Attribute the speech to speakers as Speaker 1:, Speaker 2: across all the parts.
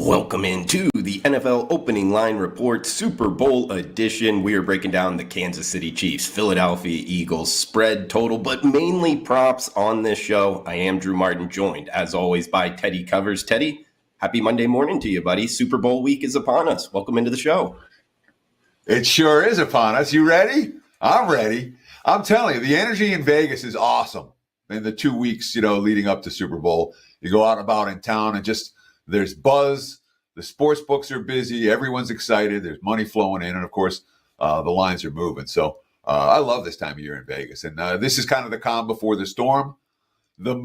Speaker 1: Welcome into the NFL Opening Line Report Super Bowl edition. We are breaking down the Kansas City Chiefs, Philadelphia Eagles spread total, but mainly props on this show. I am Drew Martin, joined as always by Teddy Covers. Teddy, happy Monday morning to you, buddy. Super Bowl week is upon us. Welcome into the show.
Speaker 2: It sure is upon us. You ready? I'm ready. I'm telling you, the energy in Vegas is awesome. In the 2 weeks, leading up to Super Bowl, you go out and about in town and just there's buzz. The sports books are busy. Everyone's excited. There's money flowing in. And, of course, the lines are moving. So I love this time of year in Vegas. And this is kind of the calm before the storm. The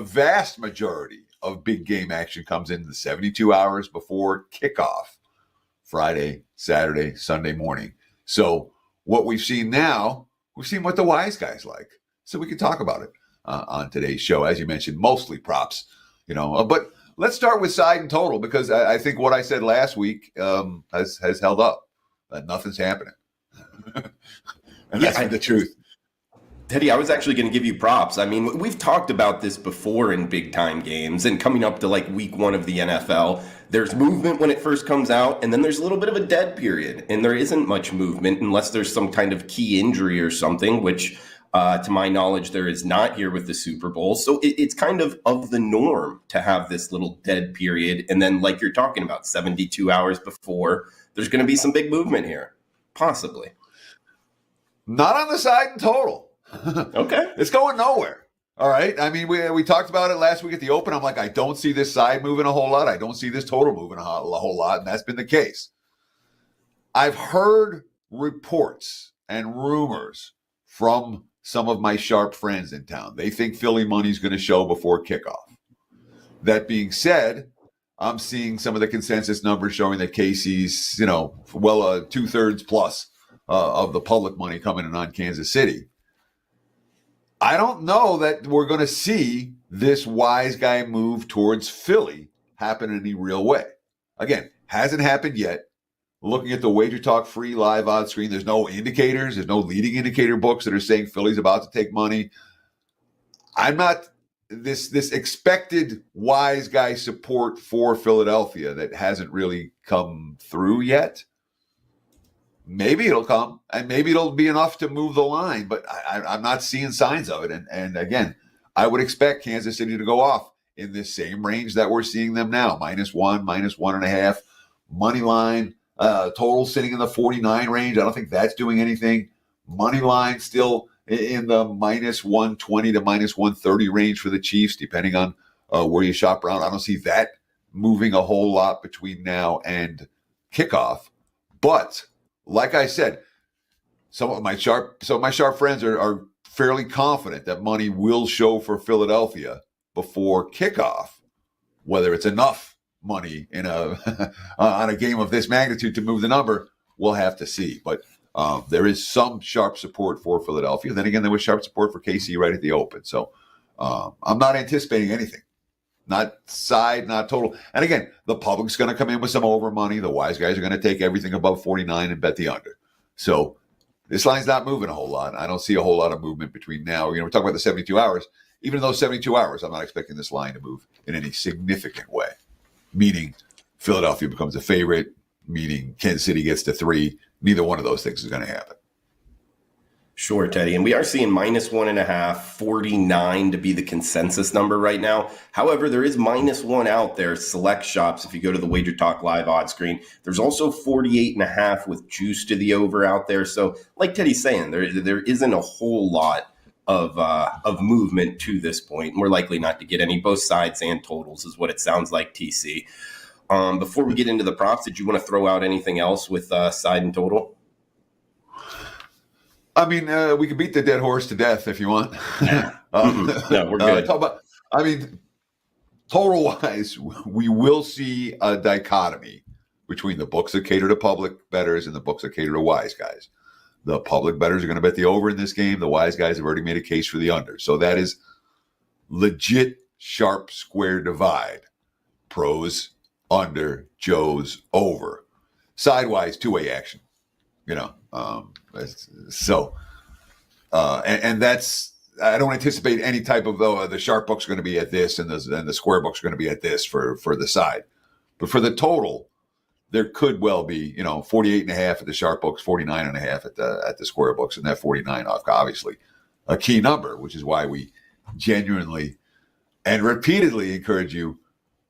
Speaker 2: vast majority of big game action comes in the 72 hours before kickoff, Friday, Saturday, Sunday morning. So what we've seen now, we've seen what the wise guys like. So we can talk about it on today's show. As you mentioned, mostly props. But let's start with side and total because I think what I said last week has held up. Nothing's happening. And that's the truth.
Speaker 1: Teddy, I was actually going to give you props. I mean, we've talked about this before in big time games and coming up to like week one of the NFL. There's movement when it first comes out, and then there's a little bit of a dead period, and there isn't much movement unless there's some kind of key injury or something, which to my knowledge, there is not here with the Super Bowl. So it's kind of the norm to have this little dead period. And then like you're talking about 72 hours before, there's going to be some big movement here, possibly.
Speaker 2: Not on the side and total.
Speaker 1: Okay.
Speaker 2: It's going nowhere. All right. I mean, we talked about it last week at the Open. I'm like, I don't see this side moving a whole lot. I don't see this total moving a whole lot. And that's been the case. I've heard reports and rumors from some of my sharp friends in town. They think Philly money's going to show before kickoff. That being said, I'm seeing some of the consensus numbers showing that KC's, 2/3 plus of the public money coming in on Kansas City. I don't know that we're going to see this wise guy move towards Philly happen in any real way. Again, hasn't happened yet. Looking at the WagerTalk free live odds screen, there's no indicators. There's no leading indicator books that are saying Philly's about to take money. I'm not this expected wise guy support for Philadelphia that hasn't really come through yet. Maybe it'll come, and maybe it'll be enough to move the line, but I'm not seeing signs of it. And again, I would expect Kansas City to go off in this same range that we're seeing them now, -1, -1.5, money line. Total sitting in the 49 range. I don't think that's doing anything. Money line still in the -120 to -130 range for the Chiefs, depending on where you shop around. I don't see that moving a whole lot between now and kickoff. But like I said, some of my sharp friends are fairly confident that money will show for Philadelphia before kickoff. Whether it's enough money in on a game of this magnitude to move the number, we'll have to see. But there is some sharp support for Philadelphia. Then again, there was sharp support for KC right at the Open. So I'm not anticipating anything. Not side, not total. And again, the public's going to come in with some over money. The wise guys are going to take everything above 49 and bet the under. So this line's not moving a whole lot. I don't see a whole lot of movement between now. We're talking about the 72 hours. Even in those 72 hours, I'm not expecting this line to move in any significant way. Meaning Philadelphia becomes a favorite, meaning Kansas City gets to 3. Neither one of those things is going to happen.
Speaker 1: Sure, Teddy. And we are seeing -1.5, 49 to be the consensus number right now. However, there is -1 out there, select shops. If you go to the WagerTalk live odds screen, there's also 48.5 with juice to the over out there. So like Teddy's saying, there isn't a whole lot of movement to this point. And we're likely not to get any, both sides and totals is what it sounds like, TC. Before we get into the props, did you want to throw out anything else with side and total?
Speaker 2: I mean, we could beat the dead horse to death if you want.
Speaker 1: No, we're good.
Speaker 2: Total-wise, we will see a dichotomy between the books that cater to public bettors and the books that cater to wise guys. The public bettors are going to bet the over in this game. The wise guys have already made a case for the under. So that is legit sharp square divide. Pros, under, Joes, over. Sidewise, two-way action. And that's I don't anticipate any type of the sharp book's going to be at this and the square book's going to be at this for the side. But for the total, there could well be, 48.5 at the sharp books, 49.5 at the square books, and that 49 obviously a key number, which is why we genuinely and repeatedly encourage you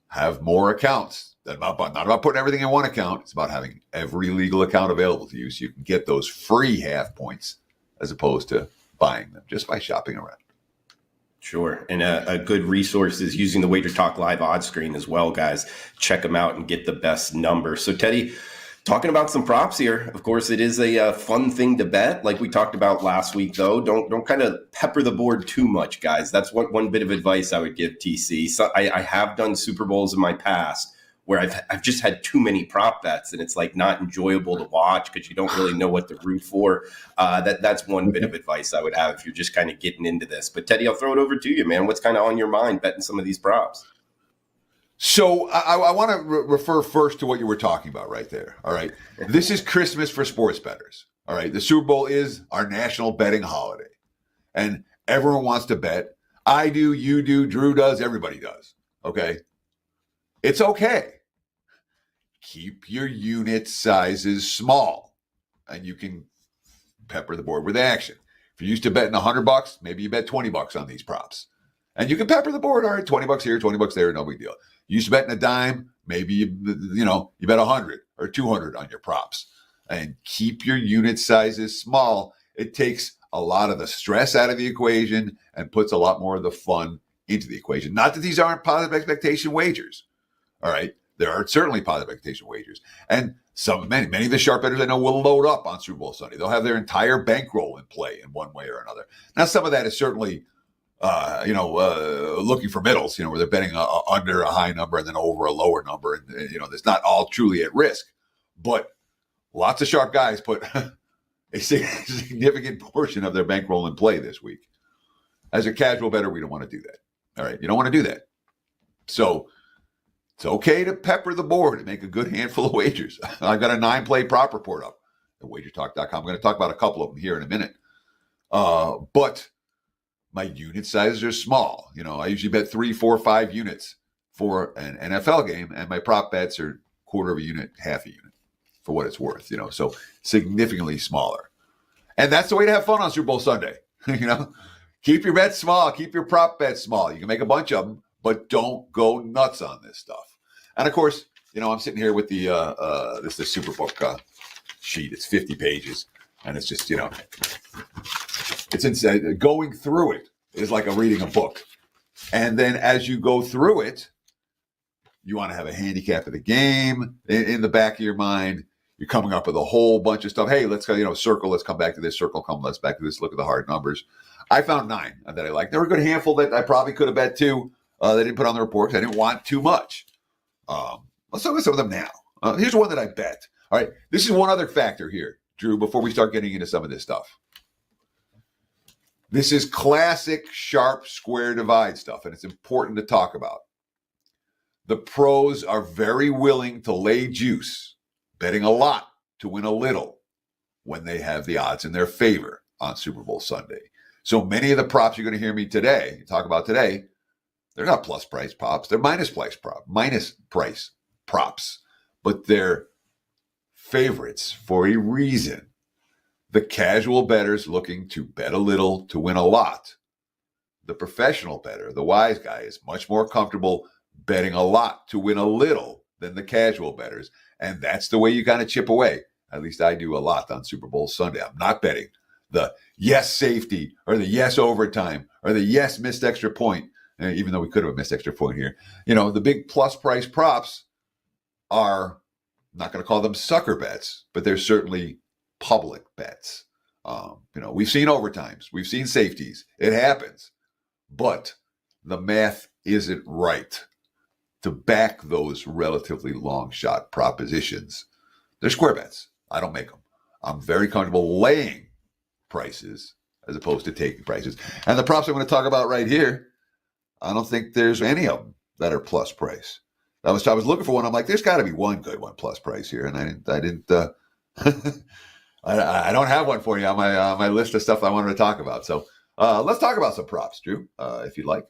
Speaker 2: have more accounts. Not about putting everything in one account. It's about having every legal account available to you so you can get those free half points as opposed to buying them just by shopping around.
Speaker 1: Sure. And a good resource is using the WagerTalk live odds screen as well, guys. Check them out and get the best number. So, Teddy, talking about some props here. Of course, it is a fun thing to bet. Like we talked about last week, though. Don't kind of pepper the board too much, guys. That's one bit of advice I would give TC. So I have done Super Bowls in my past where I've just had too many prop bets, and it's like not enjoyable to watch because you don't really know what to root for. That's one bit of advice I would have if you're just kind of getting into this. But Teddy, I'll throw it over to you, man. What's kind of on your mind betting some of these props?
Speaker 2: So I want to refer first to what you were talking about right there. All right. This is Christmas for sports bettors. All right. The Super Bowl is our national betting holiday, and everyone wants to bet. I do, you do, Drew does, everybody does. Okay. It's okay. Keep your unit sizes small, and you can pepper the board with action. If you're used to betting $100, maybe you bet $20 on these props, and you can pepper the board. All right, $20 here, $20 there, no big deal. You used to betting a dime, maybe you bet 100 or 200 on your props, and keep your unit sizes small. It takes a lot of the stress out of the equation and puts a lot more of the fun into the equation. Not that these aren't positive expectation wagers. All right. There are certainly positive expectation wagers. And many of the sharp bettors I know will load up on Super Bowl Sunday. They'll have their entire bankroll in play in one way or another. Now, some of that is certainly, looking for middles, where they're betting under a high number and then over a lower number. And, it's not all truly at risk. But lots of sharp guys put a significant portion of their bankroll in play this week. As a casual bettor, we don't want to do that. All right. You don't want to do that. So it's okay to pepper the board and make a good handful of wagers. I've got a 9-play prop report up at WagerTalk.com. I'm going to talk about a couple of them here in a minute. But my unit sizes are small. I usually bet 3, 4, 5 units for an NFL game, and my prop bets are quarter of a unit, half a unit for what it's worth, so significantly smaller. And that's the way to have fun on Super Bowl Sunday. Keep your bets small, keep your prop bets small. You can make a bunch of them, but don't go nuts on this stuff. And of course, I'm sitting here with the Superbook sheet. It's 50 pages, and it's just, it's insane. Going through it is like reading a book. And then as you go through it, you want to have a handicap of the game in the back of your mind. You're coming up with a whole bunch of stuff. Hey, let's go, circle, let's come back to this, circle, let's back to this, look at the hard numbers. I found 9 that I liked. There were a good handful that I probably could have bet too. They didn't put on the report. I didn't want too much. Let's talk about some of them now. Here's one that I bet. All right. This is one other factor here, Drew, before we start getting into some of this stuff. This is classic sharp square divide stuff, and it's important to talk about. The pros are very willing to lay juice, betting a lot to win a little when they have the odds in their favor on Super Bowl Sunday. So many of the props you're going to hear me talk about today, they're not plus price props. They're minus price props, but they're favorites for a reason. The casual bettors looking to bet a little to win a lot. The professional bettor, the wise guy, is much more comfortable betting a lot to win a little than the casual bettors. And that's the way you kind of chip away. At least I do a lot on Super Bowl Sunday. I'm not betting the yes safety or the yes overtime or the yes missed extra point. Even though we could have missed extra point here. The big plus price props are, I'm not going to call them sucker bets, but they're certainly public bets. We've seen overtimes. We've seen safeties. It happens. But the math isn't right to back those relatively long shot propositions. They're square bets. I don't make them. I'm very comfortable laying prices as opposed to taking prices. And the props I'm going to talk about right here, I don't think there's any of them that are plus price. I was looking for one. I'm like, there's got to be one good one plus price here, and I didn't. I don't have one for you on my list of stuff I wanted to talk about. So Let's talk about some props, Drew, if you'd like.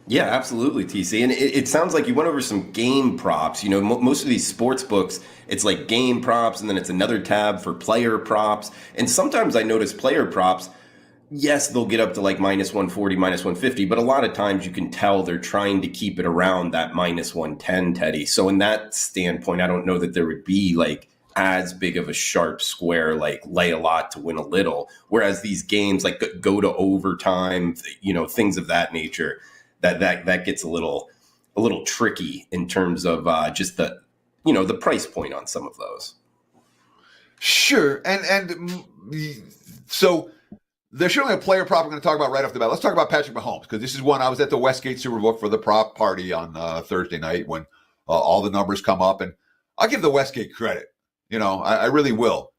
Speaker 1: Yeah, absolutely, TC. And it sounds like you went over some game props. You know, most of these sports books, it's like game props, and then it's another tab for player props. And sometimes I notice player props, yes, they'll get up to like minus 140, minus 150, but a lot of times you can tell they're trying to keep it around that minus 110, Teddy. So in that standpoint, I don't know that there would be like as big of a sharp square, like lay a lot to win a little. Whereas these games like go to overtime, you know, things of that nature, that gets a little tricky in terms of just the, you know, the price point on some of those.
Speaker 2: Sure. And so there's surely a player prop I'm going to talk about right off the bat. Let's talk about Patrick Mahomes, because this is one I was at the Westgate Superbook for the prop party on Thursday night when all the numbers come up. And I'll give the Westgate credit. You know, I really will.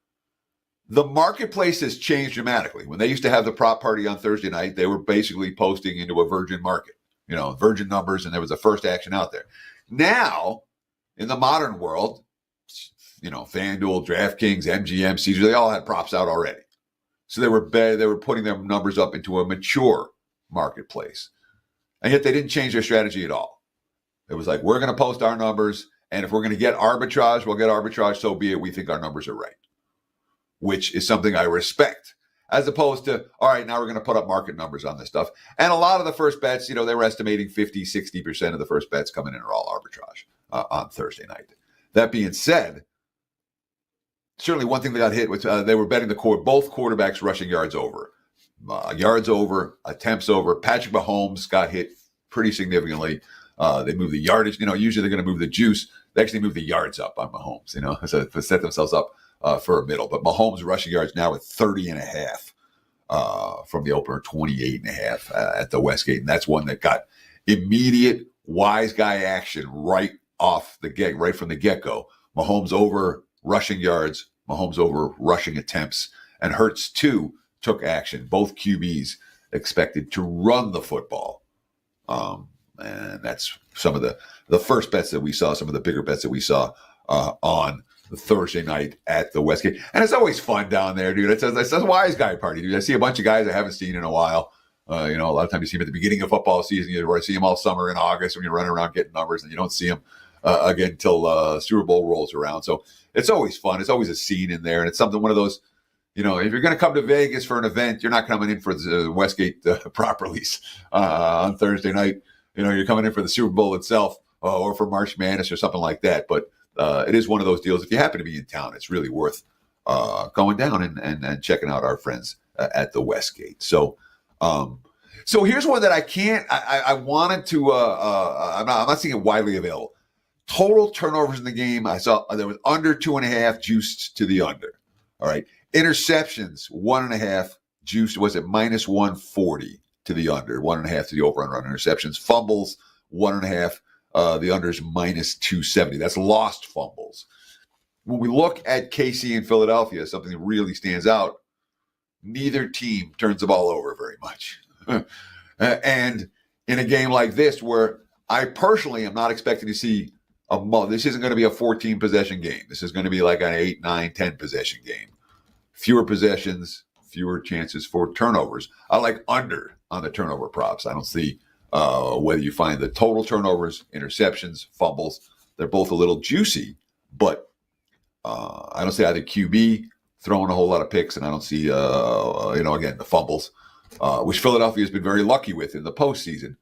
Speaker 2: The marketplace has changed dramatically. When they used to have the prop party on Thursday night, they were basically posting into a virgin market. You know, virgin numbers, and there was a first action out there. Now, in the modern world, you know, FanDuel, DraftKings, MGM, Caesar, they all had props out already. So they were putting their numbers up into a mature marketplace. And yet they didn't change their strategy at all. It was like, we're going to post our numbers, and if we're going to get arbitrage, we'll get arbitrage, so be it. We think our numbers are right, which is something I respect. As opposed to, all right, now we're going to put up market numbers on this stuff. And a lot of the first bets, you know, they were estimating 50, 60% of the first bets coming in are all arbitrage on Thursday night. That being said, certainly one thing that got hit was they were betting both quarterbacks rushing yards over. Yards over, attempts over. Patrick Mahomes got hit pretty significantly. They moved the yardage. You know, usually they're going to move the juice. They actually moved the yards up on Mahomes, you know, so to set themselves up for a middle. But Mahomes rushing yards now at 30.5 from the opener, 28.5 at the Westgate. And that's one that got immediate wise guy action right from the get-go. Mahomes over rushing yards, Mahomes over rushing attempts, and Hurts too took action. Both QBs expected to run the football. And that's some of the first bets that we saw, some of the bigger bets that we saw on Thursday night at the Westgate. And it's always fun down there, dude. It's a wise guy party, dude. I see a bunch of guys I haven't seen in a while. You know, a lot of times you see them at the beginning of football season. You see them all summer in August when you're running around getting numbers, and you don't see them again until Super Bowl rolls around. So it's always fun. It's always a scene in there. And it's one of those, you know, if you're going to come to Vegas for an event, you're not coming in for the Westgate prop release on Thursday night. You know, you're coming in for the Super Bowl itself or for March Madness or something like that. But it is one of those deals. If you happen to be in town, it's really worth going down and checking out our friends at the Westgate. So here's one that I wanted to, I'm not seeing it widely available. Total turnovers in the game. I saw there was under 2.5 juiced to the under. All right. Interceptions, 1.5 juiced. Was it minus 140 to the under? 1.5 to the over on interceptions. Fumbles, 1.5. The under is minus 270. That's lost fumbles. When we look at KC and Philadelphia, something that really stands out. Neither team turns the ball over very much. And in a game like this, where I personally am not expecting to see this isn't going to be a 14 possession game. This is going to be like an 8, 9, 10 possession game. Fewer possessions, fewer chances for turnovers. I like under on the turnover props. I don't see whether you find the total turnovers, interceptions, fumbles. They're both a little juicy, but I don't see either QB throwing a whole lot of picks, and I don't see, again, the fumbles, which Philadelphia has been very lucky with in the postseason.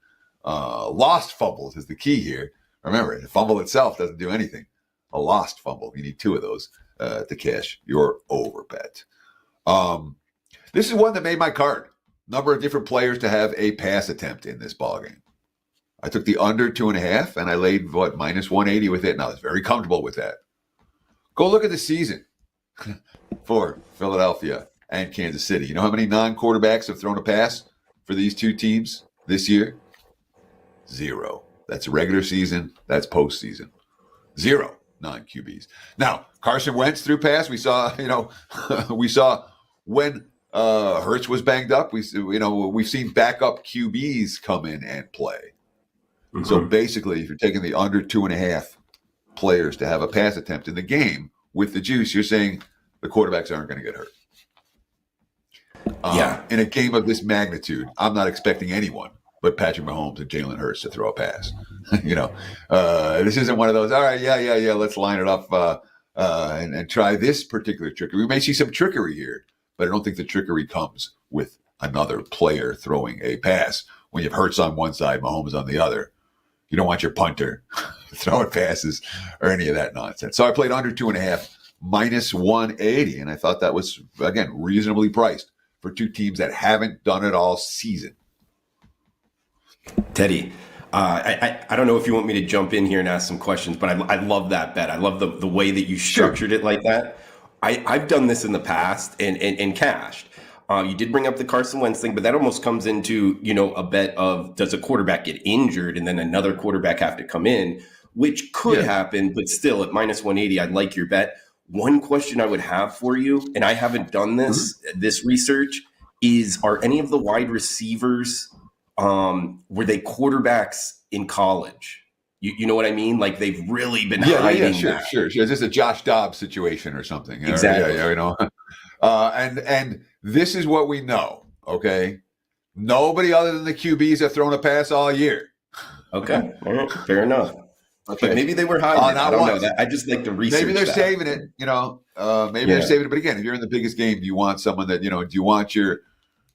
Speaker 2: Lost fumbles is the key here. Remember, the fumble itself doesn't do anything. A lost fumble, you need 2 of those to cash your over bet. This is one that made my card. Number of different players to have a pass attempt in this ballgame. I took the under 2.5, and I laid, minus 180 with it, and I was very comfortable with that. Go look at the season for Philadelphia and Kansas City. You know how many non-quarterbacks have thrown a pass for these two teams this year? 0. That's regular season. That's postseason. 0 non-QBs. Now, Carson Wentz threw pass. We saw when Hurts was banged up. We've seen backup QBs come in and play. Mm-hmm. So basically, if you're taking the under 2.5 players to have a pass attempt in the game with the juice, you're saying the quarterbacks aren't going to get hurt.
Speaker 1: Yeah.
Speaker 2: In a game of this magnitude, I'm not expecting anyone but Patrick Mahomes and Jalen Hurts to throw a pass. This isn't one of those, all right, yeah, let's line it up and try this particular trickery. We may see some trickery here, but I don't think the trickery comes with another player throwing a pass. When you have Hurts on one side, Mahomes on the other, you don't want your punter throwing passes or any of that nonsense. So I played under 2.5, minus 180, and I thought that was, again, reasonably priced for two teams that haven't done it all season.
Speaker 1: Teddy, I don't know if you want me to jump in here and ask some questions, but I love that bet. I love the way that you structured it like that. I've done this in the past and cashed. You did bring up the Carson Wentz thing, but that almost comes into, a bet of, does a quarterback get injured and then another quarterback have to come in, which could happen, but still at minus 180, I like your bet. One question I would have for you, and I haven't done this research, is are any of the wide receivers, were they quarterbacks in college? You know what I mean? Like they've really been hiding.
Speaker 2: Yeah, sure. Is this a Josh Dobbs situation or something?
Speaker 1: Exactly.
Speaker 2: And this is what we know, okay? Nobody other than the QBs have thrown a pass all year.
Speaker 1: Okay, all right, fair enough.
Speaker 2: Okay.
Speaker 1: But maybe they were hiding. I don't know. I just like to research.
Speaker 2: Maybe they're saving it, they're saving it. But again, if you're in the biggest game, do you want someone that, do you want your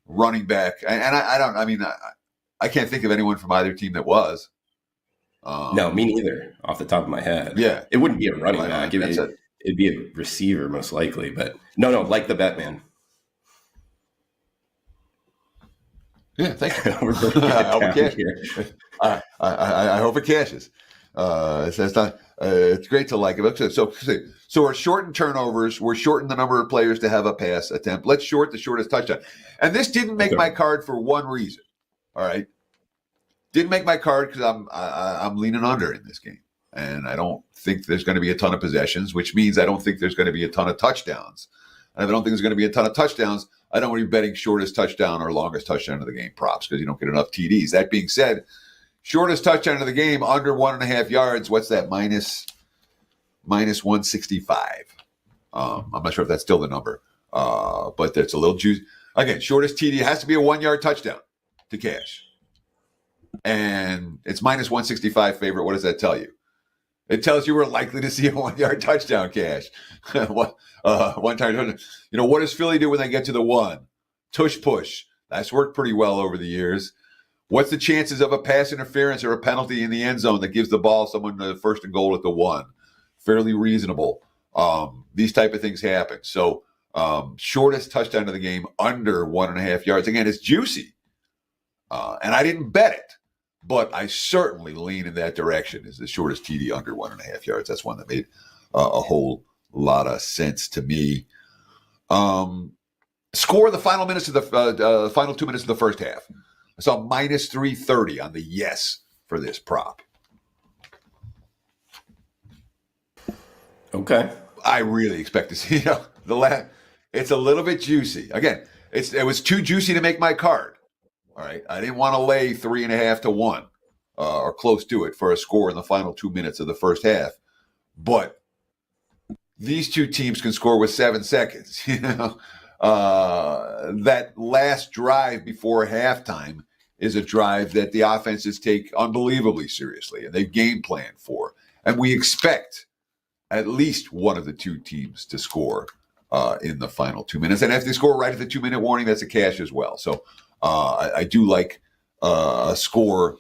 Speaker 2: running back? And I can't think of anyone from either team that was.
Speaker 1: No, me neither, off the top of my head.
Speaker 2: Yeah.
Speaker 1: It wouldn't be a running back. It'd be a receiver most likely. But no, like the bet, man.
Speaker 2: Yeah, thank you. I hope it cashes. It's great to like it. So we're shorting turnovers. We're shorting the number of players to have a pass attempt. Let's short the shortest touchdown. And this didn't make my card for one reason. All right, didn't make my card because I'm leaning under in this game, and I don't think there's going to be a ton of possessions, which means I don't think there's going to be a ton of touchdowns. And if I don't think there's going to be a ton of touchdowns, I don't want to be betting shortest touchdown or longest touchdown of the game props because you don't get enough TDs. That being said, shortest touchdown of the game under 1.5 yards. What's that? Minus 165. I'm not sure if that's still the number, but that's a little juice. Again, shortest TD has to be a 1 yard touchdown to cash, and it's minus 165 favorite. What does that tell you? It tells you we're likely to see a 1 yard touchdown cash. One time, what does Philly do when they get to the one? Tush push. That's worked pretty well over the years. What's the chances of a pass interference or a penalty in the end zone that gives the ball someone the first and goal at the one? Fairly reasonable. These type of things happen. So shortest touchdown of the game under 1.5 yards. Again, it's juicy. And I didn't bet it, but I certainly lean in that direction. Is the shortest TD under 1.5 yards. That's one that made a whole lot of sense to me. Score the final minutes of the final 2 minutes of the first half. I saw minus 330 on the yes for this prop.
Speaker 1: Okay.
Speaker 2: I really expect to see it's a little bit juicy. Again, it was too juicy to make my card. All right. I didn't want to lay 3.5 to 1 or close to it for a score in the final 2 minutes of the first half. But these two teams can score with 7 seconds. That last drive before halftime is a drive that the offenses take unbelievably seriously and they game plan for. And we expect at least one of the two teams to score in the final 2 minutes. And if they score right at the 2 minute warning, that's a cash as well. So I do like a score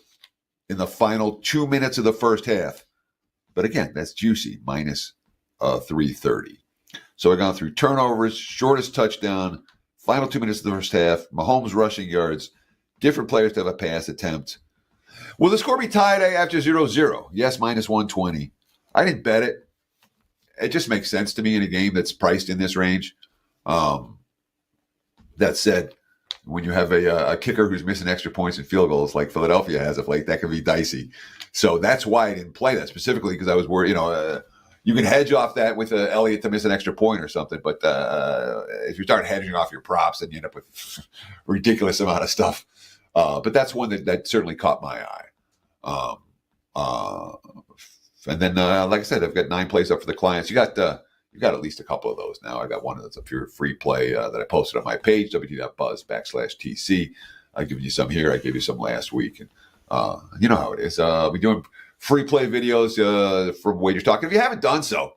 Speaker 2: in the final 2 minutes of the first half. But again, that's juicy, minus 330. So I've gone through turnovers, shortest touchdown, final 2 minutes of the first half, Mahomes rushing yards, different players to have a pass attempt. Will the score be tied after 0-0? Yes, minus 120. I didn't bet it. It just makes sense to me in a game that's priced in this range. That said, when you have a kicker who's missing extra points and field goals like Philadelphia has of late, that can be dicey. So that's why I didn't play that specifically because I was worried, you can hedge off that with Elliott to miss an extra point or something. But if you start hedging off your props, then you end up with a ridiculous amount of stuff. But that's one that certainly caught my eye. And then, like I said, I've got 9 plays up for the clients. You got You got at least a couple of those now. I got one that's a pure free play that I posted on my page, wt.buzz/TC. I give you some here. I gave you some last week. And you know how it is. We're doing free play videos from WagerTalk. If you haven't done so,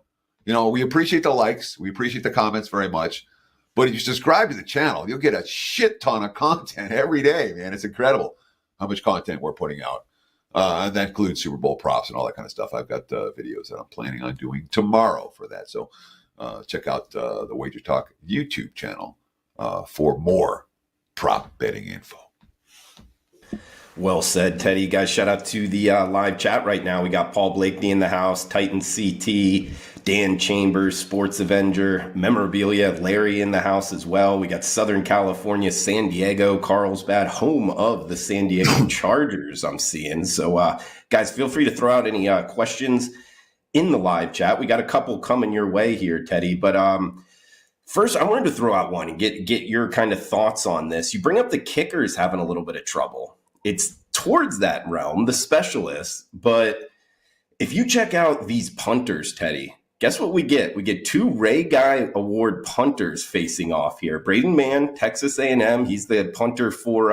Speaker 2: we appreciate the likes. We appreciate the comments very much. But if you subscribe to the channel, you'll get a shit ton of content every day, man. It's incredible how much content we're putting out. And that includes Super Bowl props and all that kind of stuff. I've got videos that I'm planning on doing tomorrow for that. So check out the WagerTalk YouTube channel for more prop betting info.
Speaker 1: Well said, Teddy. Guys, shout out to the live chat right now. We got Paul Blakeney in the house, Titan CT, Dan Chambers, Sports Avenger, Memorabilia, Larry in the house as well. We got Southern California, San Diego, Carlsbad, home of the San Diego Chargers, I'm seeing. So, guys, feel free to throw out any questions in the live chat. We got a couple coming your way here, Teddy. But first, I wanted to throw out one and get your kind of thoughts on this. You bring up the kickers having a little bit of trouble. It's towards that realm, the specialists. But if you check out these punters, Teddy, guess what we get? We get two Ray Guy Award punters facing off here. Braden Mann, Texas A&M. He's the punter for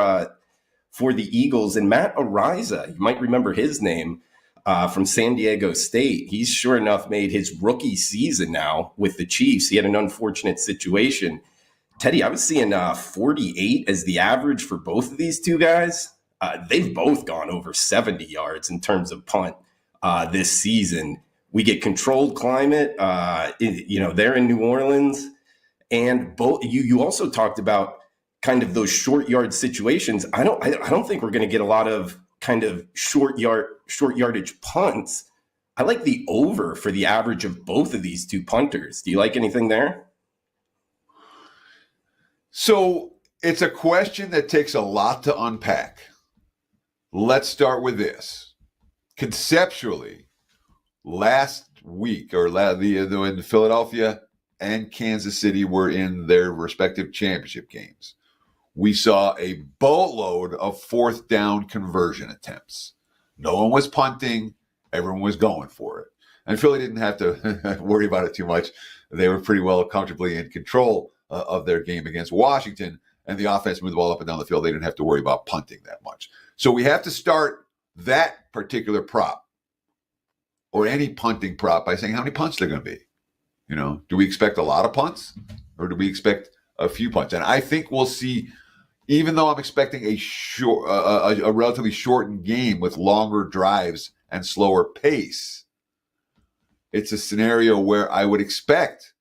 Speaker 1: the Eagles. And Matt Ariza, you might remember his name from San Diego State. He's sure enough made his rookie season now with the Chiefs. He had an unfortunate situation. Teddy, I was seeing 48 as the average for both of these two guys. They've both gone over 70 yards in terms of punt this season. We get controlled climate. They're in New Orleans, and both. You also talked about kind of those short yard situations. I don't think we're going to get a lot of kind of short yardage punts. I like the over for the average of both of these two punters. Do you like anything there?
Speaker 2: So it's a question that takes a lot to unpack. Let's start with this. Conceptually, last week, or when Philadelphia and Kansas City were in their respective championship games, we saw a boatload of fourth down conversion attempts. No one was punting. Everyone was going for it. And Philly didn't have to worry about it too much. They were pretty well comfortably in control of their game against Washington, and the offense moved the ball up and down the field. They didn't have to worry about punting that much. So we have to start that particular prop or any punting prop by saying how many punts they're going to be. Do we expect a lot of punts or do we expect a few punts? And I think we'll see, even though I'm expecting a relatively shortened game with longer drives and slower pace, it's a scenario where I would expect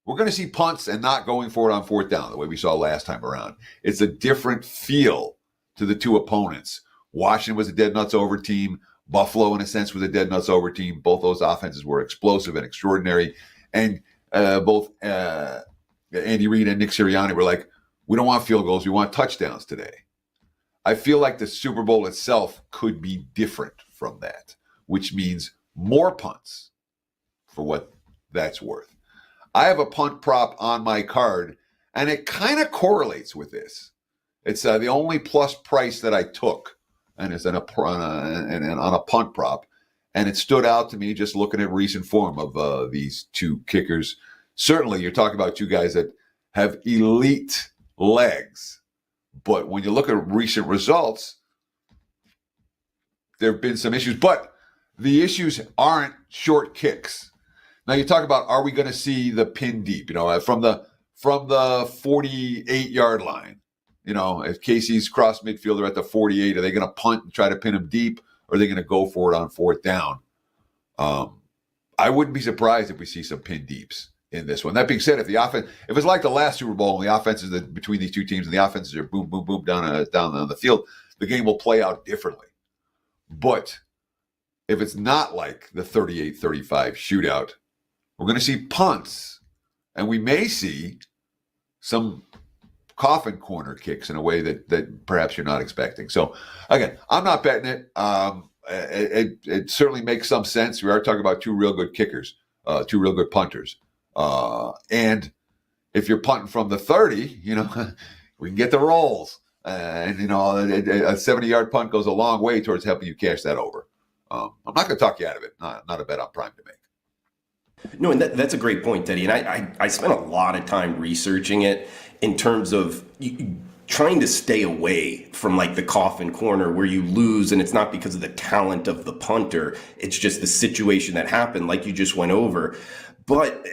Speaker 2: we're going to see punts and not going for it on fourth down the way we saw last time around. It's a different feel to the two opponents. Washington was a dead nuts over team. Buffalo, in a sense, was a dead nuts over team. Both those offenses were explosive and extraordinary. And both Andy Reid and Nick Sirianni were like, we don't want field goals. We want touchdowns today. I feel like the Super Bowl itself could be different from that, which means more punts for what that's worth. I have a punt prop on my card, and it kind of correlates with this. It's the only plus price that I took, and it's on a punt prop. And it stood out to me just looking at recent form of these two kickers. Certainly, you're talking about two guys that have elite legs. But when you look at recent results, there have been some issues. But the issues aren't short kicks. Now, you talk about, are we going to see the pin deep? From the 48-yard line. If Casey's cross midfielder at the 48, are they going to punt and try to pin him deep? Or are they going to go for it on fourth down? I wouldn't be surprised if we see some pin deeps in this one. That being said, if it's like the last Super Bowl and the offenses between these two teams and the offenses are boom, boom, boom down on the field, the game will play out differently. But if it's not like the 38-35 shootout, we're going to see punts, and we may see some coffin corner kicks in a way that perhaps you're not expecting. So again, I'm not betting it. It certainly makes some sense. We are talking about two real good kickers, two real good punters. And if you're punting from the 30, we can get the rolls. And a 70-yard punt goes a long way towards helping you cash that over. I'm not going to talk you out of it. Not a bet I'm primed to make.
Speaker 1: No, and that's a great point, Teddy. And I spent a lot of time researching it in terms of trying to stay away from like the coffin corner where you lose, and it's not because of the talent of the punter. It's just the situation that happened, like you just went over. But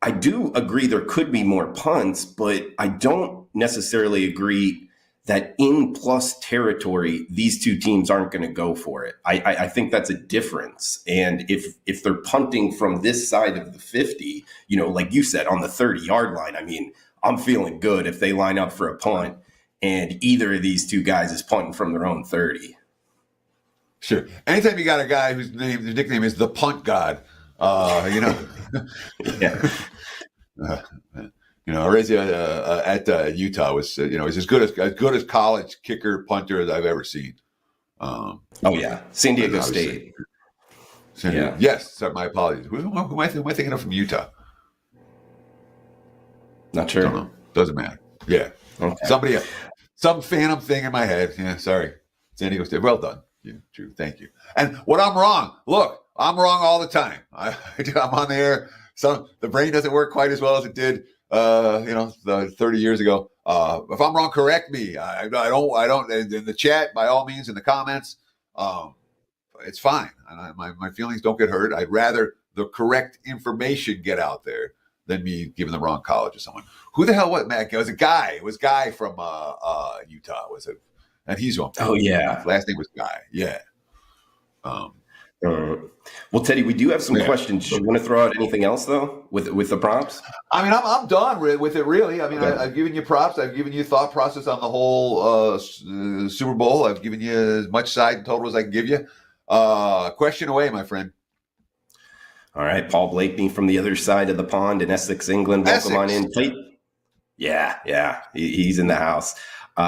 Speaker 1: I do agree there could be more punts, but I don't necessarily agree that in plus territory, these two teams aren't going to go for it. I think that's a difference. And if they're punting from this side of the 50, like you said, on the 30-yard line, I mean, I'm feeling good if they line up for a punt and either of these two guys is punting from their own 30.
Speaker 2: Sure. Anytime you got a guy whose nickname is the punt god,
Speaker 1: Yeah.
Speaker 2: Arezia at Utah was is as good as college kicker punter as I've ever seen.
Speaker 1: Oh yeah, San Diego State.
Speaker 2: Yeah. Yes. Sorry, my apologies. Who am I thinking of from Utah?
Speaker 1: Not sure.
Speaker 2: Don't know. Doesn't matter. Yeah.
Speaker 1: Okay.
Speaker 2: Somebody else. Some phantom thing in my head. Yeah. Sorry. San Diego State. Well done. Yeah, true. Thank you. And what I'm wrong. Look, I'm wrong all the time. I'm on the air. The brain doesn't work quite as well as it did, 30 years ago. If I'm wrong, correct me. I don't. In the chat, by all means, in the comments, it's fine. My feelings don't get hurt. I'd rather the correct information get out there than me giving the wrong college to someone. Who the hell was Matt? It was a guy. It was Guy from Utah. Was it? And he's on.
Speaker 1: Oh yeah.
Speaker 2: His last name was Guy. Yeah.
Speaker 1: Well, Teddy, we do have some questions. Do you want to throw out anything else though with the props?
Speaker 2: I mean, I'm done with it. Really. I mean, okay. I've given you props. I've given you thought process on the whole Super Bowl. I've given you as much side and total as I can give you. Question away, my friend.
Speaker 1: All right, Paul Blakeney from the other side of the pond in Essex, England. Welcome on in. Yeah, he's in the house.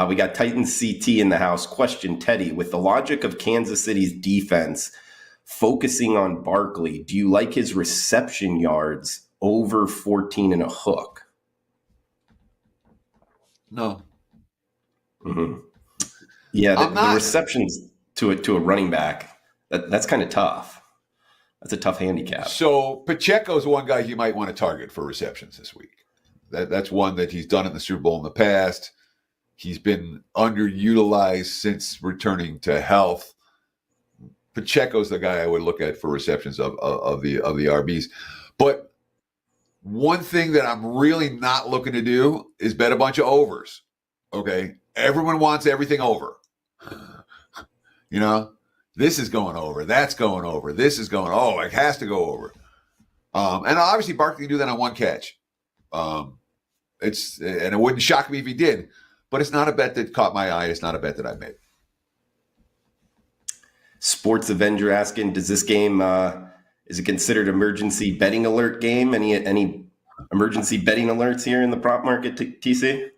Speaker 1: We got Titans CT in the house. Question, Teddy, with the logic of Kansas City's defense focusing on Barkley, do you like his reception yards over 14 and a hook?
Speaker 2: No.
Speaker 1: Mm-hmm. Yeah, the receptions to a running back, that's kind of tough. That's a tough handicap.
Speaker 2: So Pacheco's one guy you might want to target for receptions this week. That's one that he's done in the Super Bowl in the past. He's been underutilized since returning to health. Pacheco's the guy I would look at for receptions of the RBs. But one thing that I'm really not looking to do is bet a bunch of overs. Okay, everyone wants everything over. This is going over. That's going over. This is going. Oh, it has to go over. And obviously Barkley can do that on one catch. And it wouldn't shock me if he did. But it's not a bet that caught my eye. It's not a bet that I made.
Speaker 1: Sports Avenger asking, does this game is it considered emergency betting alert game? Any emergency betting alerts here in the prop market, TC?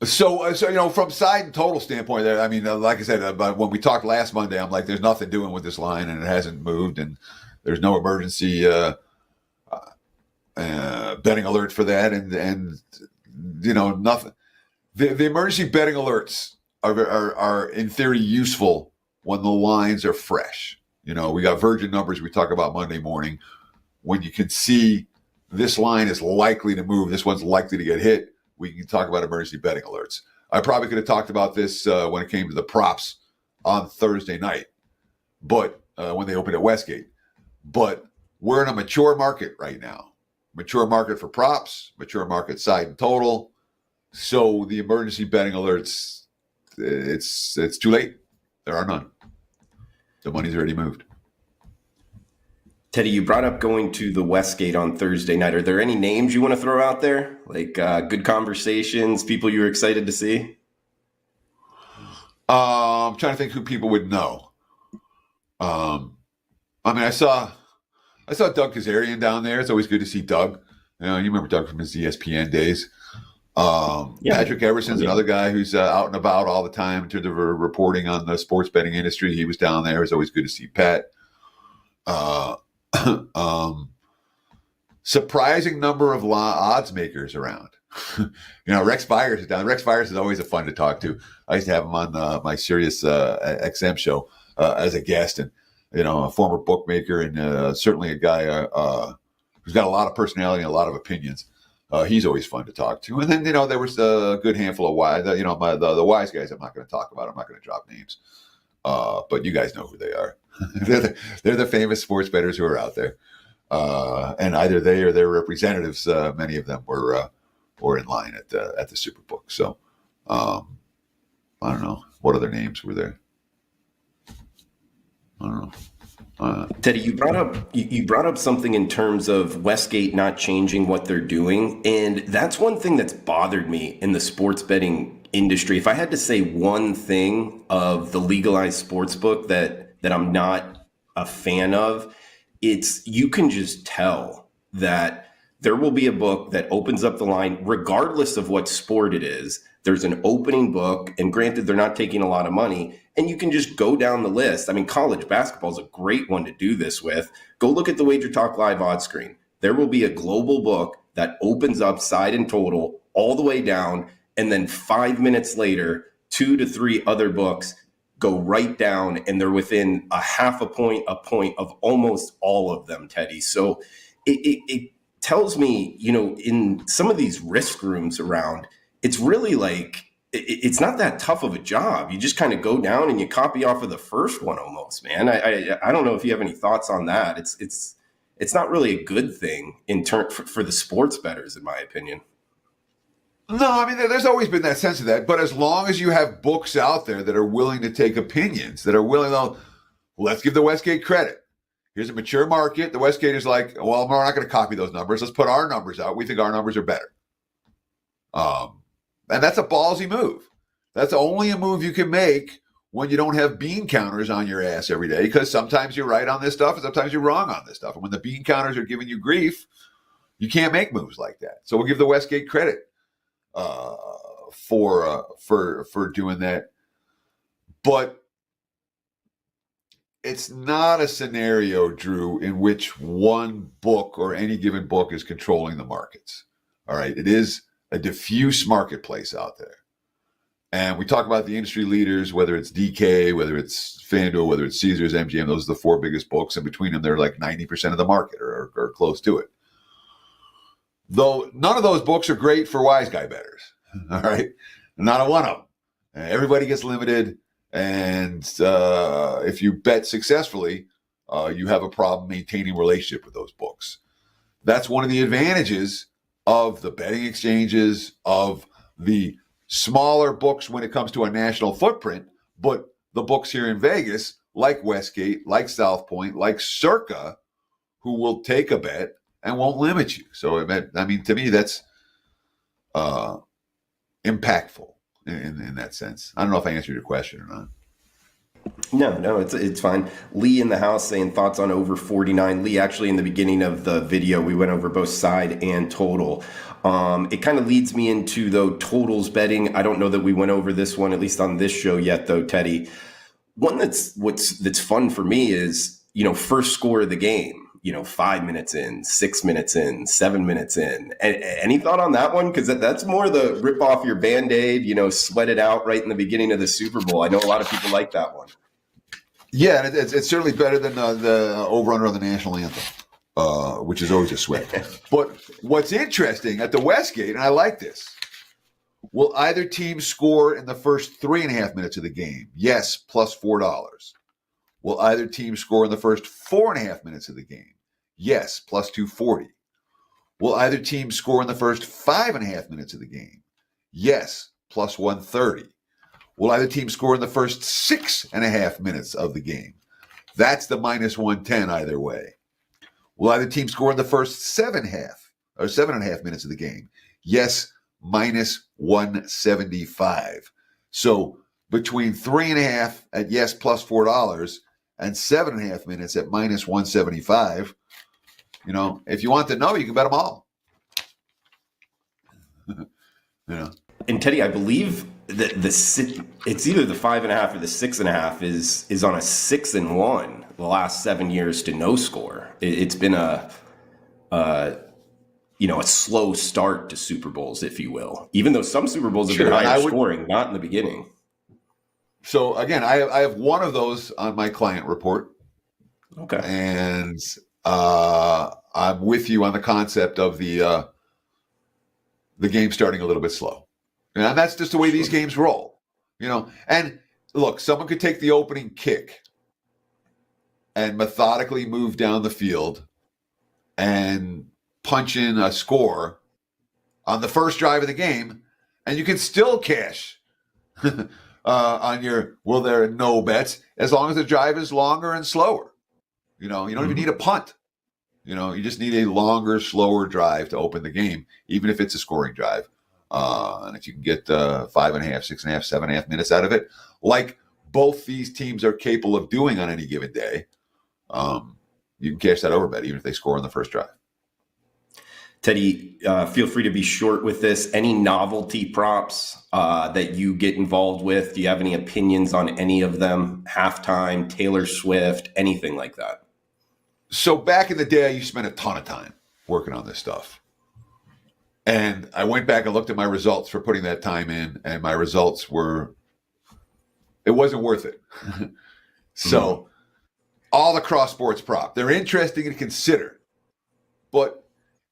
Speaker 2: So from side and total standpoint, I mean, like I said, when we talked last Monday, I'm like, there's nothing doing with this line, and it hasn't moved, and there's no emergency betting alert for that, and nothing. The emergency betting alerts are in theory useful when the lines are fresh. We got virgin numbers we talk about Monday morning. When you can see this line is likely to move, this one's likely to get hit, we can talk about emergency betting alerts. I probably could have talked about this when it came to the props on Thursday night, but when they opened at Westgate. But we're in a mature market right now. Mature market for props, mature market side and total. So the emergency betting alerts, it's too late. There are none. The money's already moved.
Speaker 1: Teddy, you brought up going to the Westgate on Thursday night. Are there any names you want to throw out there? Like good conversations, people you were excited to see?
Speaker 2: I'm trying to think who people would know. I saw Doug Kazarian down there. It's always good to see Doug. You remember Doug from his ESPN days. Patrick Everson's another guy who's out and about all the time in terms of reporting on the sports betting industry. He was down there. It's always good to see Pat. Surprising number of odds makers around. Rex Byers is down. Rex Byers is always a fun to talk to. I used to have him on my Sirius XM show as a guest, and a former bookmaker, and certainly a guy who's got a lot of personality and a lot of opinions. He's always fun to talk to. And then, there was a good handful of wise, the wise guys I'm not going to talk about. I'm not going to drop names. But you guys know who they are. they're the famous sports bettors who are out there. And either they or their representatives, many of them were in line at the Superbook. So I don't know. What other names were there? I don't know.
Speaker 1: Teddy, you brought up something in terms of Westgate not changing what they're doing, and that's one thing that's bothered me in the sports betting industry. If I had to say one thing of the legalized sports book that I'm not a fan of, it's you can just tell that there will be a book that opens up the line regardless of what sport it is. There's an opening book, and granted, they're not taking a lot of money, and you can just go down the list. I mean, college basketball is a great one to do this with. Go look at the WagerTalk live odds screen. There will be a global book that opens up side and total all the way down, and then 5 minutes later, 2 to 3 other books go right down, and they're within a half a point of almost all of them, Teddy. So it tells me, in some of these risk rooms around, it's really like, it's not that tough of a job. You just kind of go down and you copy off of the first one almost, man. I don't know if you have any thoughts on that. It's not really a good thing for the sports bettors, in my opinion.
Speaker 2: No, I mean, there's always been that sense of that. But as long as you have books out there that are willing to take opinions, that are willing to, let's give the Westgate credit. Here's a mature market. The Westgate is like, well, we're not going to copy those numbers. Let's put our numbers out. We think our numbers are better. And that's a ballsy move. That's only a move you can make when you don't have bean counters on your ass every day, because sometimes you're right on this stuff and sometimes you're wrong on this stuff. And when the bean counters are giving you grief, you can't make moves like that. So we'll give the Westgate credit for doing that. But it's not a scenario, Drew, in which one book or any given book is controlling the markets. All right. It is a diffuse marketplace out there. And we talk about the industry leaders, whether it's DK, whether it's FanDuel, whether it's Caesars, MGM, those are the 4 biggest books. And between them, they're like 90% of the market or close to it. Though none of those books are great for wise guy bettors. All right. Not a one of them. Everybody gets limited. And if you bet successfully, you have a problem maintaining relationship with those books. That's one of the advantages of the betting exchanges, of the smaller books when it comes to a national footprint, but the books here in Vegas, like Westgate, like South Point, like Circa, who will take a bet and won't limit you. So, I mean, to me, that's impactful in that sense. I don't know if I answered your question or not.
Speaker 1: No, it's fine. Lee in the house saying thoughts on over 49. Lee, actually, in the beginning of the video, we went over both side and total. It kind of leads me into, though, totals betting. I don't know that we went over this one, at least on this show yet, though, Teddy. One that's fun for me is, first score of the game. 5 minutes in, 6 minutes in, 7 minutes in. Any thought on that one? Because that's more the rip off your Band-Aid, sweat it out right in the beginning of the Super Bowl. I know a lot of people like that one.
Speaker 2: Yeah, it's certainly better than the over-under on the national anthem, which is always a sweat. But what's interesting at the Westgate, and I like this, will either team score in the first 3.5 minutes of the game? Yes, plus $4. Will either team score in the first 4.5 minutes of the game? Yes, plus $240. Will either team score in the first 5.5 minutes of the game? Yes, plus $130. Will either team score in the first 6.5 minutes of the game? That's the minus 110 either way. Will either team score in the first 7.5 minutes of the game? Yes, minus 175. So between 3.5 at yes plus $4 and 7.5 minutes at minus 175, if you want to know, you can bet them all.
Speaker 1: And Teddy, I believe that it's either the 5.5 or the 6.5 is on a 6-1 the last 7 years to no score. It's been a slow start to Super Bowls, if you will. Even though some Super Bowls have been higher scoring, not in the beginning.
Speaker 2: So again, I have one of those on my client report.
Speaker 1: Okay.
Speaker 2: And I'm with you on the concept of the game starting a little bit slow. And that's just the way these games roll. And look, someone could take the opening kick and methodically move down the field and punch in a score on the first drive of the game, and you can still cash on your there are no bets as long as the drive is longer and slower. You don't even need a punt. You just need a longer, slower drive to open the game, even if it's a scoring drive. And if you can get 5.5, 6.5, 7.5 minutes out of it, like both these teams are capable of doing on any given day, you can cash that over bet, even if they score on the first drive.
Speaker 1: Teddy, feel free to be short with this. Any novelty props that you get involved with? Do you have any opinions on any of them? Halftime, Taylor Swift, anything like that?
Speaker 2: So back in the day, I used to spend a ton of time working on this stuff. And I went back and looked at my results for putting that time in, and my results it wasn't worth it. So all the cross sports prop, they're interesting to consider, but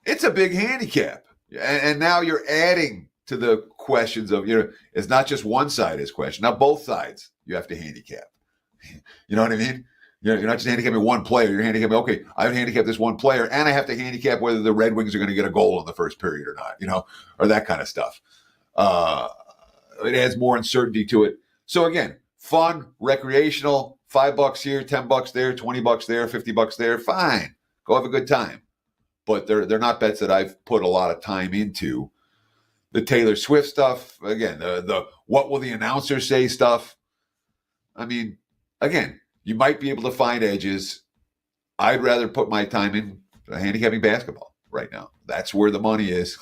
Speaker 2: it's a big handicap. And now you're adding to the questions of, it's not just one side is question. Now both sides you have to handicap. You know what I mean? You're not just handicapping one player. You're handicapping, okay, I have to handicap this one player, and I have to handicap whether the Red Wings are going to get a goal in the first period or not, or that kind of stuff. It adds more uncertainty to it. So again, fun, recreational, $5 here, $10 there, $20 there, $50 there, fine. Go have a good time. But they're not bets that I've put a lot of time into. The Taylor Swift stuff, again, the what will the announcer say stuff. I mean, again, you might be able to find edges. I'd rather put my time in handicapping basketball right now. That's where the money is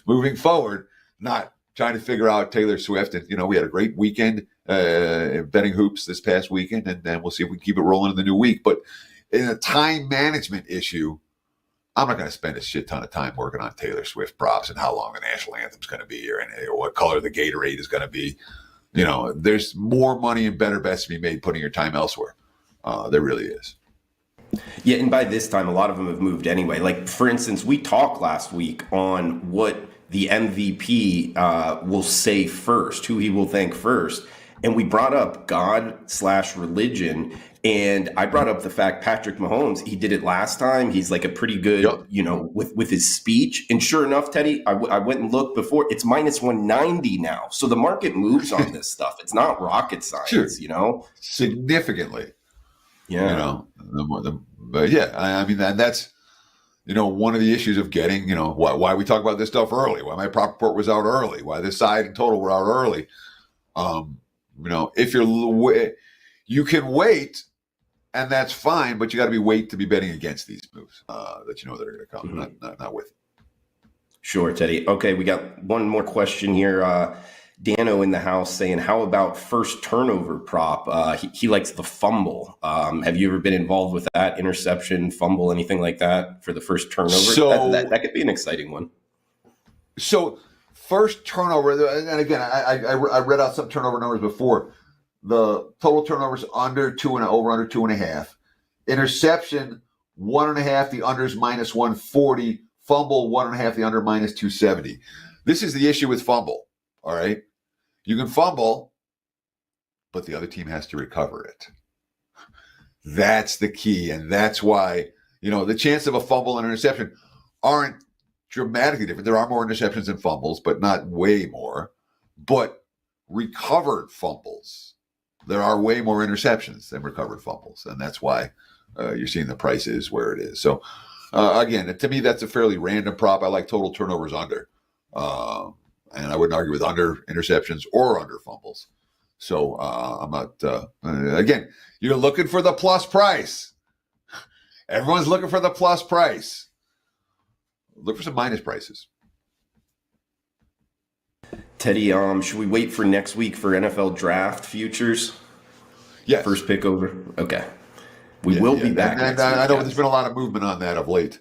Speaker 2: moving forward, not trying to figure out Taylor Swift. And, we had a great weekend betting hoops this past weekend, and then we'll see if we can keep it rolling in the new week. But in a time management issue, I'm not going to spend a shit ton of time working on Taylor Swift props and how long the national anthem is going to be here and what color the Gatorade is going to be. There's more money and better bets to be made putting your time elsewhere. There really is.
Speaker 1: Yeah, and by this time, a lot of them have moved anyway. Like, for instance, we talked last week on what the MVP will say first, who he will thank first. And we brought up God/religion. And I brought up the fact Patrick Mahomes, he did it last time. He's like a pretty good, with his speech. And sure enough, Teddy, I went and looked before. It's minus 190 now. So the market moves on this stuff. It's not rocket science,
Speaker 2: sure. Significantly.
Speaker 1: Yeah.
Speaker 2: But yeah, I mean, that's, one of the issues of getting, why we talk about this stuff early, why my prop report was out early, why this side in total were out early. If you can wait, and that's fine, but you got to wait to be betting against these moves that that are going to come, not with it.
Speaker 1: Sure, Teddy. Okay, we got one more question here. Dano in the house saying, how about first turnover prop? He likes the fumble. Have you ever been involved with that? Interception, fumble, anything like that for the first turnover?
Speaker 2: So,
Speaker 1: that could be an exciting one.
Speaker 2: So first turnover, and again, I read out some turnover numbers before. The total turnovers under 2 and over under 2.5. Interception 1.5. The under is minus 140. Fumble 1.5. The under minus 270. This is the issue with fumble. All right, you can fumble, but the other team has to recover it. That's the key, and that's why the chance of a fumble and interception aren't dramatically different. There are more interceptions than fumbles, but not way more. But recovered fumbles, there are way more interceptions than recovered fumbles. And that's why you're seeing the price is where it is. So, again, to me, that's a fairly random prop. I like total turnovers under. And I wouldn't argue with under interceptions or under fumbles. So I'm not, again, you're looking for the plus price. Everyone's looking for the plus price. Look for some minus prices.
Speaker 1: Teddy, should we wait for next week for NFL draft futures?
Speaker 2: Yes.
Speaker 1: First pick over? Okay. We will be back.
Speaker 2: And I know there's been a lot of movement on that of late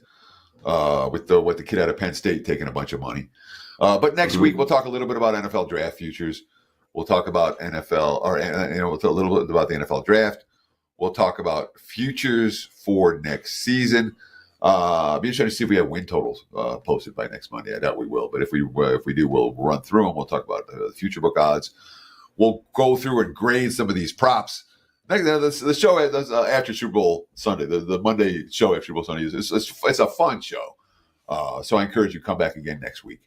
Speaker 2: with the kid out of Penn State taking a bunch of money. But next week, we'll talk a little bit about NFL draft futures. We'll talk about NFL, we'll talk a little bit about the NFL draft. We'll talk about futures for next season. I'll be interested to see if we have win totals posted by next Monday. I doubt we will, but if we do, we'll run through them. We'll talk about the future book odds. We'll go through and grade some of these props. The show after Super Bowl Sunday, the Monday show after Super Bowl Sunday, it's a fun show. So I encourage you to come back again next week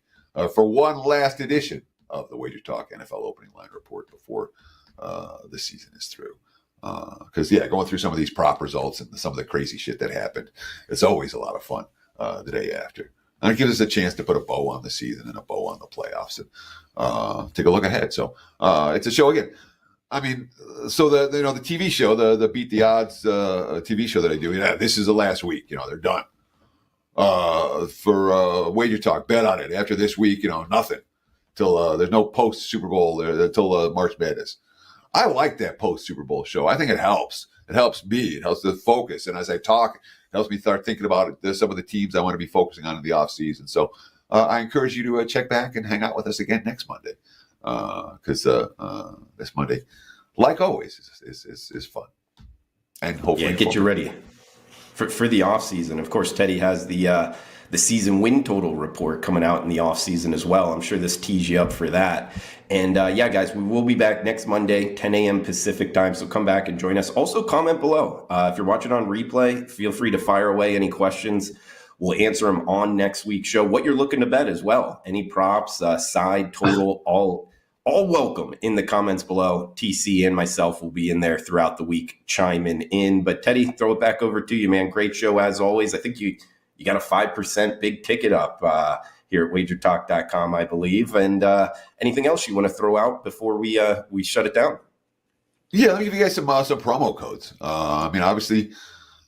Speaker 2: for one last edition of the Wager Talk NFL Opening Line Report before the season is through. Because going through some of these prop results and some of the crazy shit that happened, it's always a lot of fun the day after. And it gives us a chance to put a bow on the season and a bow on the playoffs and take a look ahead. So it's a show again. I mean, so the TV show, the Beat the Odds TV show that I do, this is the last week. They're done. For Wager Talk, bet on it. After this week, nothing till there's no post Super Bowl until March Madness. I like that post Super Bowl show. I think it helps. It helps me. It helps the focus. And as I talk, it helps me start thinking about it. There's some of the teams I want to be focusing on in the offseason. So I encourage you to check back and hang out with us again next Monday. Because this Monday, like always, is fun. And hopefully
Speaker 1: get you ready for the offseason. Of course, Teddy has the season win total report coming out in the offseason as well. I'm sure this tees you up for that. And guys, we will be back next Monday, 10 a.m. Pacific time. So come back and join us. Also, comment below. If you're watching on replay, feel free to fire away any questions. We'll answer them on next week's show. What you're looking to bet as well. Any props, side, total, all welcome in the comments below. TC and myself will be in there throughout the week chiming in. But Teddy, throw it back over to you, man. Great show as always. I think you got a 5% big ticket up here at WagerTalk.com, I believe. And anything else you want to throw out before we shut it down?
Speaker 2: Yeah, let me give you guys some promo codes. Obviously,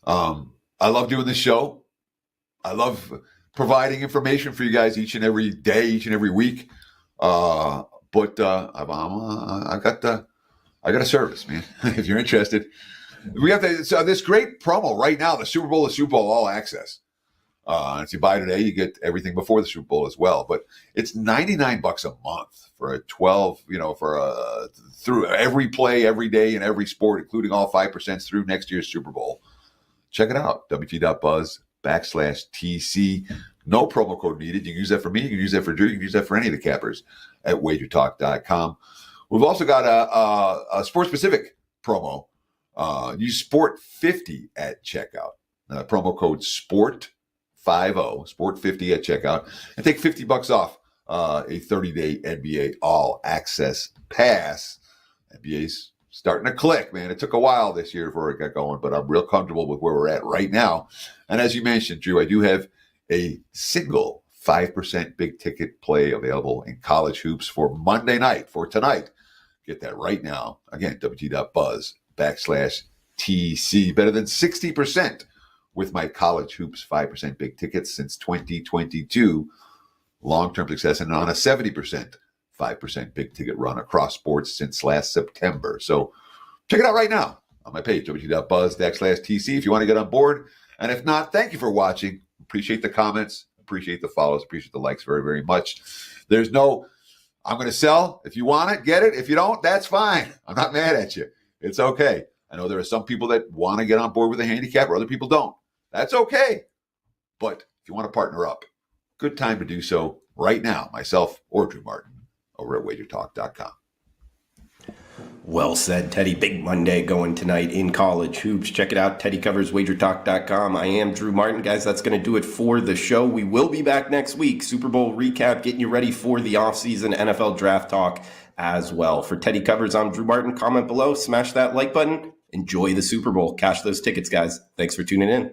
Speaker 2: I love doing this show. I love providing information for you guys each and every day, each and every week. But I got a service, man. If you're interested, we have this great promo right now. The Super Bowl All Access. If you buy today, you get everything before the Super Bowl as well. But it's $99 a month for a 12. Through every play, every day, in every sport, including all 5% through next year's Super Bowl. Check it out. WT.buzz/TC. No promo code needed. You can use that for me. You can use that for Drew. You can use that for any of the cappers at WagerTalk.com. We've also got a sport-specific promo. Use Sport50 at checkout. Promo code SPORT50, Sport50 at checkout, and take $50 off a 30-day NBA All Access Pass. NBA's starting to click, man. It took a while this year before it got going, but I'm real comfortable with where we're at right now. And as you mentioned, Drew, I do have a single 5% big ticket play available in college hoops for Monday night, for tonight. Get that right now. Again, WT.buzz/TC. Better than 60% with my college hoops 5% big tickets since 2022. Long-term success and on a 70% 5% big ticket run across sports since last September. So check it out right now on my page, WT.buzz/TC, if you want to get on board. And if not, thank you for watching. Appreciate the comments. Appreciate the follows. Appreciate the likes very, very much. There's no, I'm going to sell. If you want it, get it. If you don't, that's fine. I'm not mad at you. It's okay. I know there are some people that want to get on board with a handicap or other people don't. That's okay. But if you want to partner up, good time to do so right now, myself or Drew Martin over at WagerTalk.com.
Speaker 1: Well said, Teddy. Big Monday going tonight in college hoops. Check it out. Teddy covers WagerTalk.com. I am Drew Martin. Guys, that's going to do it for the show. We will be back next week. Super Bowl recap, getting you ready for the offseason NFL draft talk as well. For Teddy Covers, I'm Drew Martin. Comment below. Smash that like button. Enjoy the Super Bowl. Cash those tickets, guys. Thanks for tuning in.